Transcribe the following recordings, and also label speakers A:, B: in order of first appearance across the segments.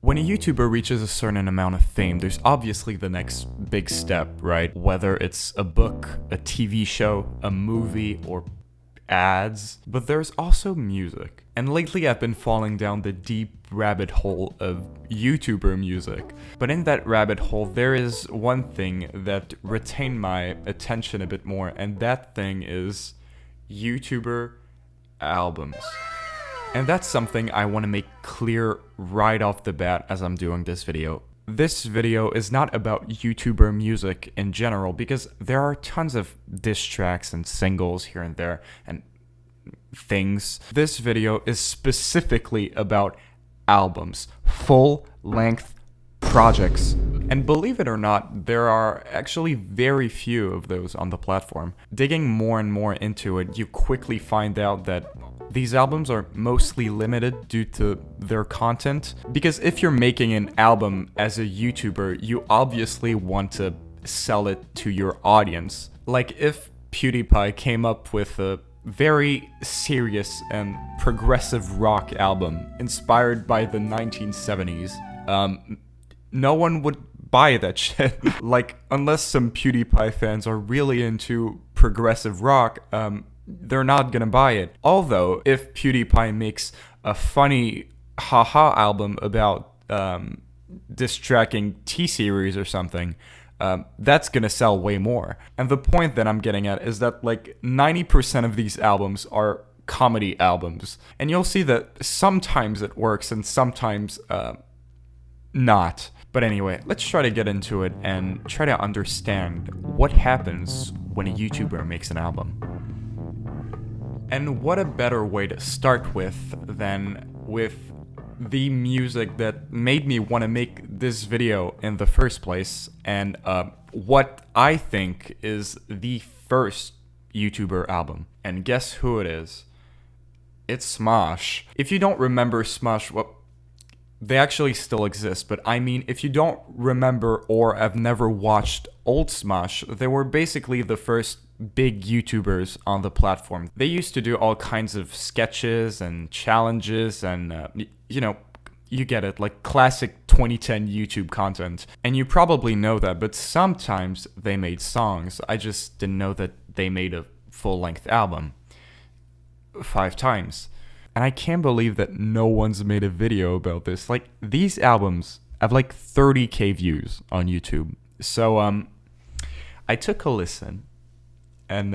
A: When a YouTuber reaches a certain amount of fame, there's obviously the next big step, right? Whether it's a book, a TV show, a movie, or ads. But there's also music. And lately I've been falling down the deep rabbit hole of YouTuber music. But in that rabbit hole, there is one thing that retained my attention a bit more, and that thing is YouTuber albums. And that's something I want to make clear right off the bat as I'm doing this video. This video is not about YouTuber music in general, because there are tons of diss tracks and singles here and there and things. This video is specifically about albums, full-length projects. And believe it or not, there are actually very few of those on the platform. Digging more and more into it, you quickly find out that these albums are mostly limited due to their content. Because if you're making an album as a YouTuber, you obviously want to sell it to your audience. Like if PewDiePie came up with a very serious and progressive rock album inspired by the 1970s, no one would buy that shit. Like, unless some PewDiePie fans are really into progressive rock, they're not gonna buy it. Although, if PewDiePie makes a funny haha album about diss tracking T-Series or something, that's gonna sell way more. And the point that I'm getting at is that like 90% of these albums are comedy albums. And you'll see that sometimes it works and sometimes not. But anyway, let's try to get into it and try to understand what happens when a YouTuber makes an album. And what a better way to start with than with the music that made me want to make this video in the first place, and what I think is the first YouTuber album. And guess who it is? It's Smosh. If you don't remember Smosh, well, they actually still exist, but I mean, if you don't remember or have never watched old Smosh, they were basically the first big YouTubers on the platform. They used to do all kinds of sketches and challenges and, you know, you get it, like classic 2010 YouTube content. And you probably know that, but sometimes they made songs. I just didn't know that they made a full-length album 5 times. And I can't believe that no one's made a video about this. Like, these albums have like 30k views on YouTube. So, I took a listen, and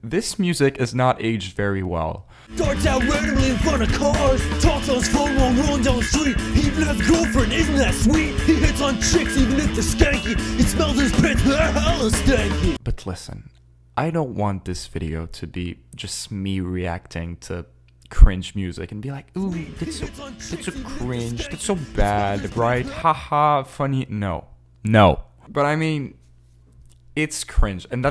A: this music is not aged very well.
B: Darts out randomly in front of cars, talks on his phone while rolling down the street. He even has a girlfriend, isn't that sweet? He hits on chicks even if they're skanky. He smells his pants, they're hella stanky.
A: But listen, I don't want this video to be just me reacting to cringe music and be like, ooh, that's so cringe, that's so bad, right? Haha, funny. No. But I mean, it's cringe, and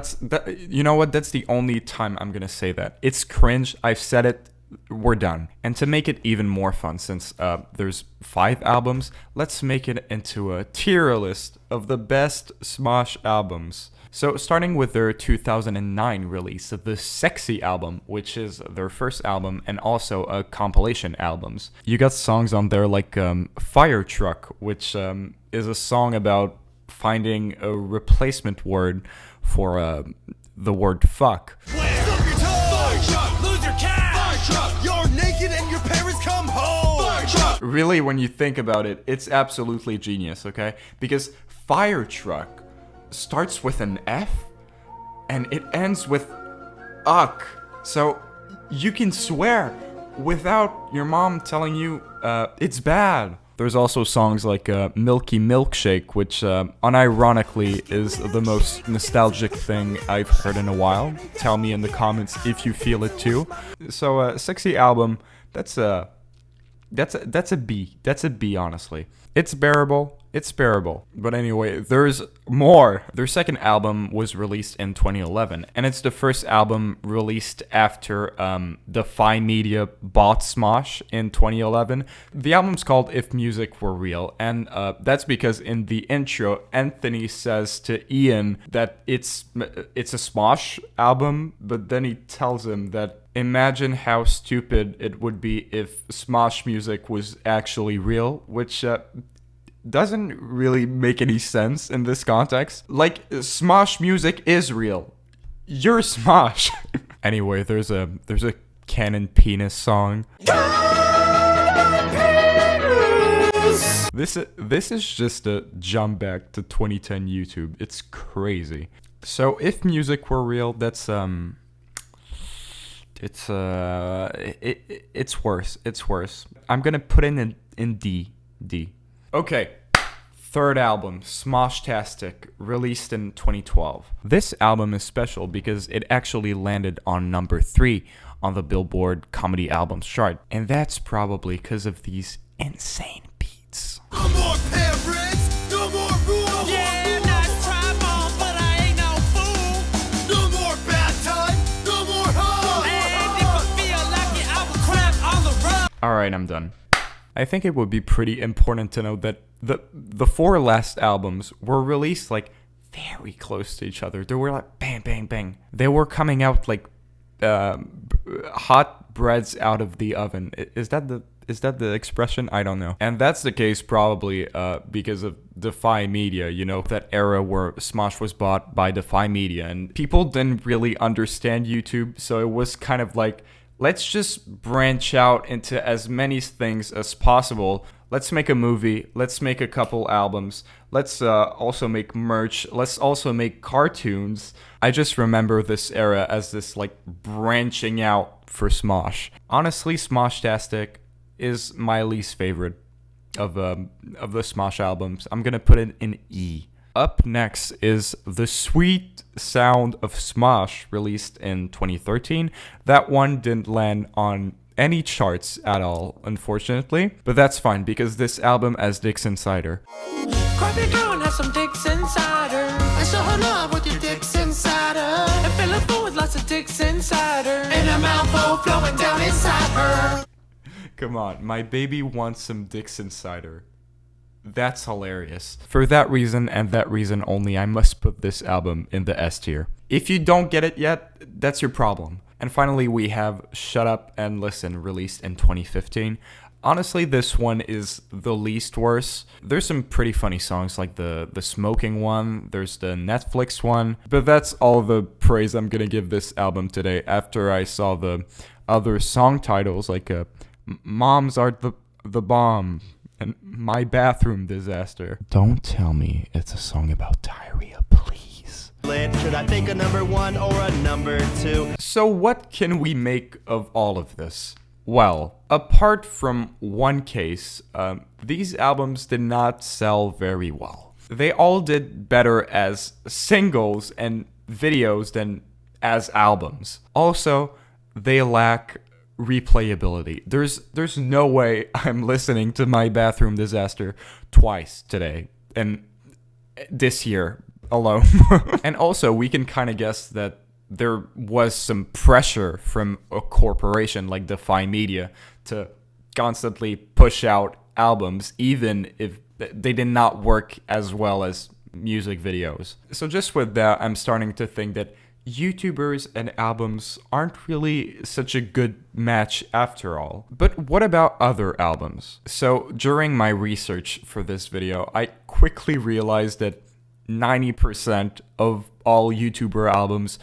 A: you know what? That's the only time I'm gonna say that. It's cringe. I've said it. We're done. And to make it even more fun, since there's 5 albums, let's make it into a tier list of the best Smosh albums. So starting with their 2009 release of the Sexy album, which is their first album and also a compilation albums. You got songs on there like Fire Truck, which is a song about finding a replacement word for the word fuck.
B: You're naked and your parents come home.
A: Really, when you think about it, it's absolutely genius, okay? Because Fire Truck starts with an F and it ends with uck. So you can swear without your mom telling you it's bad. There's also songs like Milky Milkshake, which unironically is the most nostalgic thing I've heard in a while. Tell me in the comments if you feel it too. So Sexy album, that's a B. That's a B, honestly. It's bearable. But anyway, there's more. Their second album was released in 2011, and it's the first album released after Defy Media bought Smosh in 2011. The album's called If Music Were Real, and that's because in the intro, Anthony says to Ian that it's a Smosh album, but then he tells him that imagine how stupid it would be if Smosh music was actually real, which doesn't really make any sense in this context. Like, Smosh music is real. You're Smosh. Anyway, there's a Canon Penis song. This is just a jump back to 2010 YouTube. It's crazy. So if music were real, that's it's worse. It's worse. I'm gonna put it in D. Okay. Third album, Smoshtastic, released in 2012. This album is special because it actually landed on number 3 on the Billboard Comedy Albums chart, and that's probably because of these insane beats.
B: No more parents, no more rules. Yeah, nice try, mom, but I ain't no fool. No more bad time, no more home. And if I feel like it, I will crap on the road.
A: Alright, I'm done. I think it would be pretty important to know that the 4 last albums were released like very close to each other. They were like bang, bang, bang. They were coming out like hot breads out of the oven. Is that the expression? I don't know. And that's the case probably because of Defy Media, you know, that era where Smosh was bought by Defy Media, and people didn't really understand YouTube, so it was kind of like, let's just branch out into as many things as possible. Let's make a movie. Let's make a couple albums. Let's also make merch. Let's also make cartoons. I just remember this era as this like branching out for Smosh. Honestly, Smoshtastic is my least favorite of the Smosh albums. I'm gonna put it in E. Up next is The Sweet Sound of Smosh, released in 2013. That one didn't land on any charts at all, unfortunately. But that's fine, because this album has dicks inside her.
B: Grab your girl and have some dicks inside her. And show her love with your dicks inside her. And fill her full with lots of dicks inside her. And a mouthful flowing down inside her.
A: Come on, my baby wants some dicks inside her. That's hilarious. For that reason, and that reason only, I must put this album in the S tier. If you don't get it yet, that's your problem. And finally, we have Shut Up and Listen, released in 2015. Honestly, this one is the least worse. There's some pretty funny songs, like the smoking one, there's the Netflix one, but that's all the praise I'm gonna give this album today after I saw the other song titles, like Moms Are the Bomb, and My Bathroom Disaster. Don't tell me it's a song about diarrhea, please.
C: Should I take a number 1 or a number 2?
A: So what can we make of all of this? Well, apart from one case, these albums did not sell very well. They all did better as singles and videos than as albums. Also, they lack replayability. There's no way I'm listening to My Bathroom Disaster twice today and this year alone. And also, we can kind of guess that there was some pressure from a corporation like Defy Media to constantly push out albums, even if they did not work as well as music videos. So just with that, I'm starting to think that YouTubers and albums aren't really such a good match after all. But what about other albums? So during my research for this video, I quickly realized that 90% of all YouTuber albums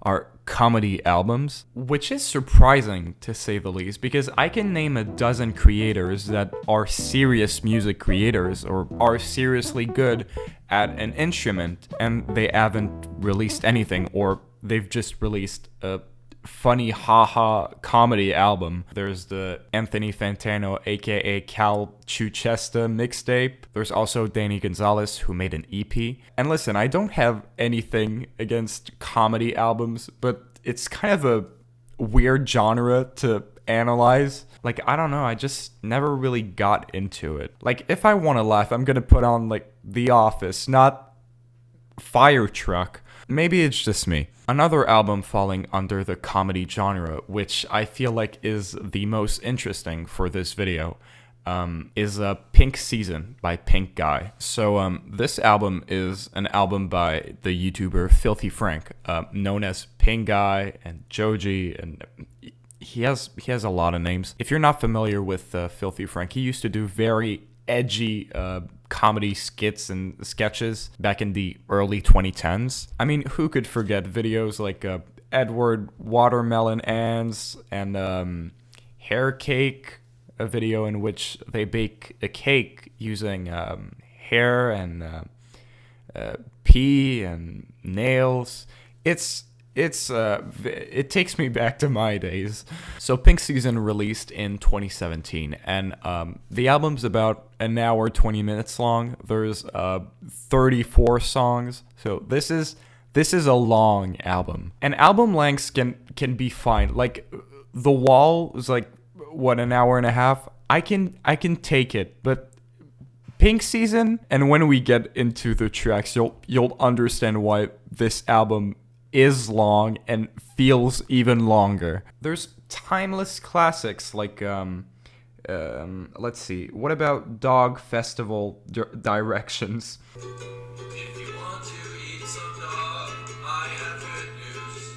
A: are comedy albums, which is surprising to say the least, because I can name a dozen creators that are serious music creators or are seriously good at an instrument, and they haven't released anything, or they've just released a funny haha comedy album. There's the Anthony Fantano aka Chuchesta mixtape. There's also Danny Gonzalez, who made an EP. And listen, I don't have anything against comedy albums, but it's kind of a weird genre to analyze. Like, I don't know, I just never really got into it. Like, if I want to laugh, I'm gonna put on like The Office, not Fire Truck. Maybe it's just me. Another album falling under the comedy genre, which I feel like is the most interesting for this video, is Pink Season by Pink Guy. So this album is an album by the YouTuber Filthy Frank, known as Pink Guy and Joji and he has a lot of names. If you're not familiar with Filthy Frank, he used to do very edgy comedy skits and sketches back in the early 2010s. I mean, who could forget videos like Edward Watermelon Ants and Hair Cake, a video in which they bake a cake using hair and pee and nails. It takes me back to my days. So Pink Season released in 2017, and the album's about an hour 20 minutes long. There's 34 songs, so this is a long album. And album lengths can be fine. Like The Wall is like what, an hour and a half. I can take it, but Pink Season, and when we get into the tracks, you'll understand why this album is long and feels even longer. There's timeless classics like let's see, what about Dog Festival Directions?
B: If you want to eat some dog, I have good news.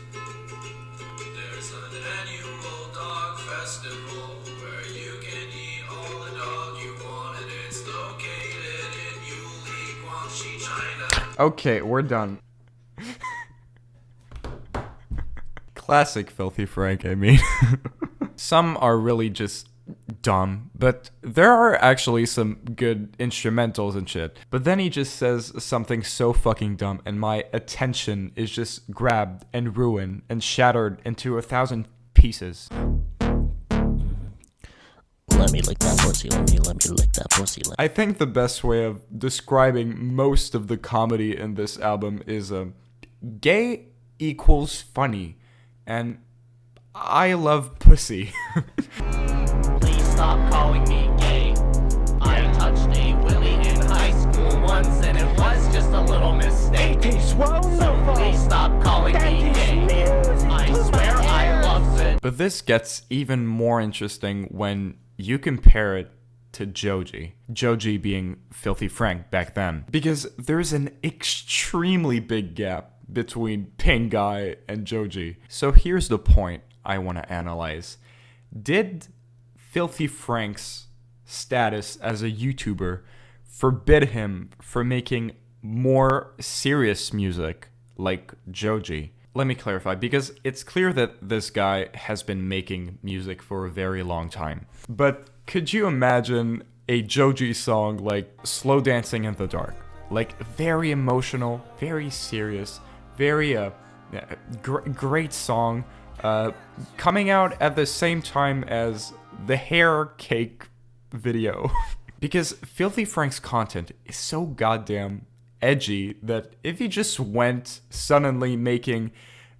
B: There's an annual dog festival where you can eat all the dog you want, and it's located in Yuli, Guangxi, China.
A: Okay, we're done. Classic Filthy Frank, I mean. Some are really just dumb, but there are actually some good instrumentals and shit. But then he just says something so fucking dumb, and my attention is just grabbed and ruined and shattered into 1,000 pieces.
D: Let me lick that pussy, let me lick that pussy.
A: I think the best way of describing most of the comedy in this album is gay equals funny. And I love pussy.
D: Please stop calling me gay. I touched a willy in high school once, and it was just a little mistake. So please stop calling me gay. I swear I love it.
A: But this gets even more interesting when you compare it to Joji. Joji being Filthy Frank back then. Because there's an extremely big gap between Pink Guy and Joji. So here's the point I want to analyze. Did Filthy Frank's status as a YouTuber forbid him from making more serious music like Joji? Let me clarify, because it's clear that this guy has been making music for a very long time. But could you imagine a Joji song like Slow Dancing in the Dark? Like very emotional, very serious, very great song, coming out at the same time as the Hair Cake video. Because Filthy Frank's content is so goddamn edgy that if he just went suddenly making,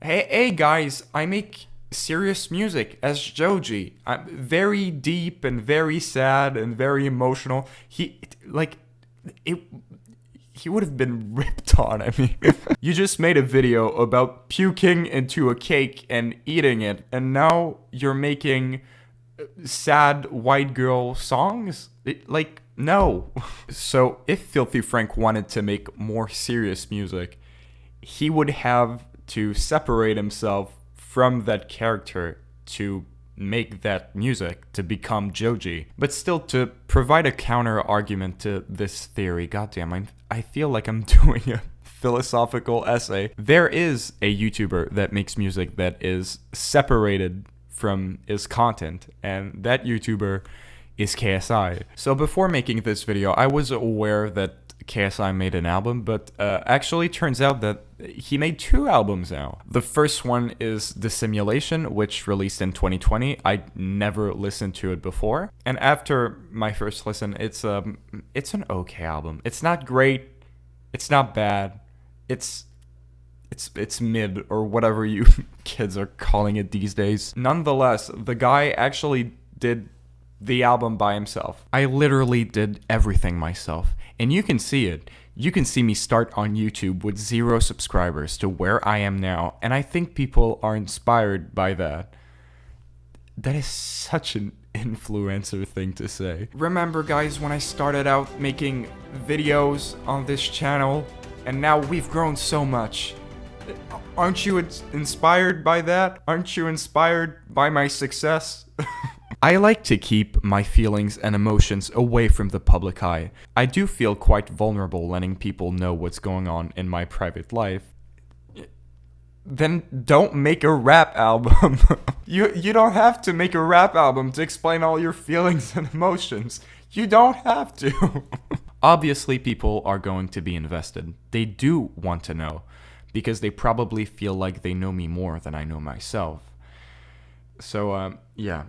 A: hey guys, I make serious music as Joji, I'm very deep and very sad and very emotional, he would have been ripped on. I mean, you just made a video about puking into a cake and eating it, and now you're making sad white girl songs? No. So if Filthy Frank wanted to make more serious music, he would have to separate himself from that character to make that music, to become Joji. But still, to provide a counter argument to this theory, goddamn, I feel like I'm doing a philosophical essay. There is a YouTuber that makes music that is separated from his content, and that YouTuber is KSI. So before making this video, I was aware that KSI made an album, but actually turns out that he made 2 albums now. The first one is Dissimulation, which released in 2020. I never listened to it before, and after my first listen, it's an okay album. It's not great, it's not bad, it's mid, or whatever you kids are calling it these days. Nonetheless, the guy actually did the album by himself. I literally did everything myself, and you can see it. You can see me start on YouTube with 0 subscribers to where I am now, and I think people are inspired by that. That is such an influencer thing to say. Remember, guys, when I started out making videos on this channel, and now we've grown so much. Aren't you inspired by that? Aren't you inspired by my success? I like to keep my feelings and emotions away from the public eye. I do feel quite vulnerable letting people know what's going on in my private life. Then don't make a rap album. You don't have to make a rap album to explain all your feelings and emotions. You don't have to. Obviously, people are going to be invested. They do want to know, because they probably feel like they know me more than I know myself. So, yeah.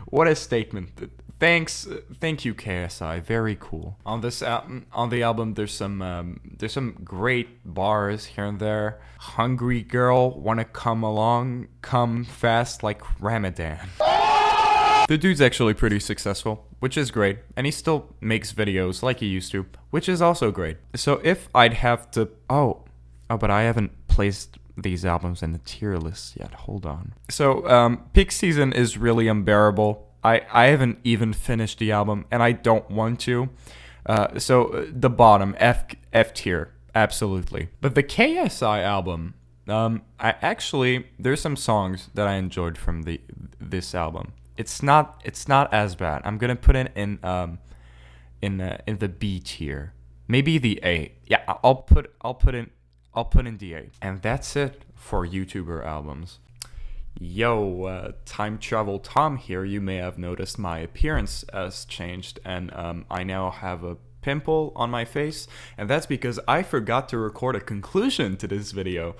A: What a statement. Thank you, KSI. Very cool. On this on the album, there's some great bars here and there. Hungry girl, wanna come along, come fast like Ramadan. The dude's actually pretty successful, which is great, and he still makes videos like he used to, which is also great. So if I'd have to... Oh, but I haven't placed these albums in the tier list yet. Hold on. So, Peak Season is really unbearable. I haven't even finished the album, and I don't want to. So, the bottom, F tier, absolutely. But the KSI album, there's some songs that I enjoyed from this album. It's not as bad. I'm gonna put it in the B tier, maybe the A. Yeah, I'll put in the A. And that's it for YouTuber albums. Yo, Time Travel Tom here. You may have noticed my appearance has changed, and I now have a pimple on my face, and that's because I forgot to record a conclusion to this video,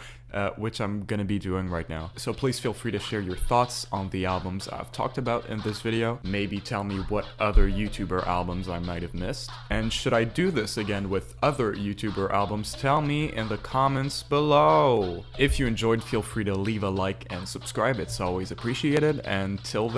A: which I'm gonna be doing right now. So please feel free to share your thoughts on the albums I've talked about in this video. Maybe tell me what other YouTuber albums I might have missed. And should I do this again with other YouTuber albums, tell me in the comments below. If you enjoyed, feel free to leave a like and subscribe. It's always appreciated. And till then,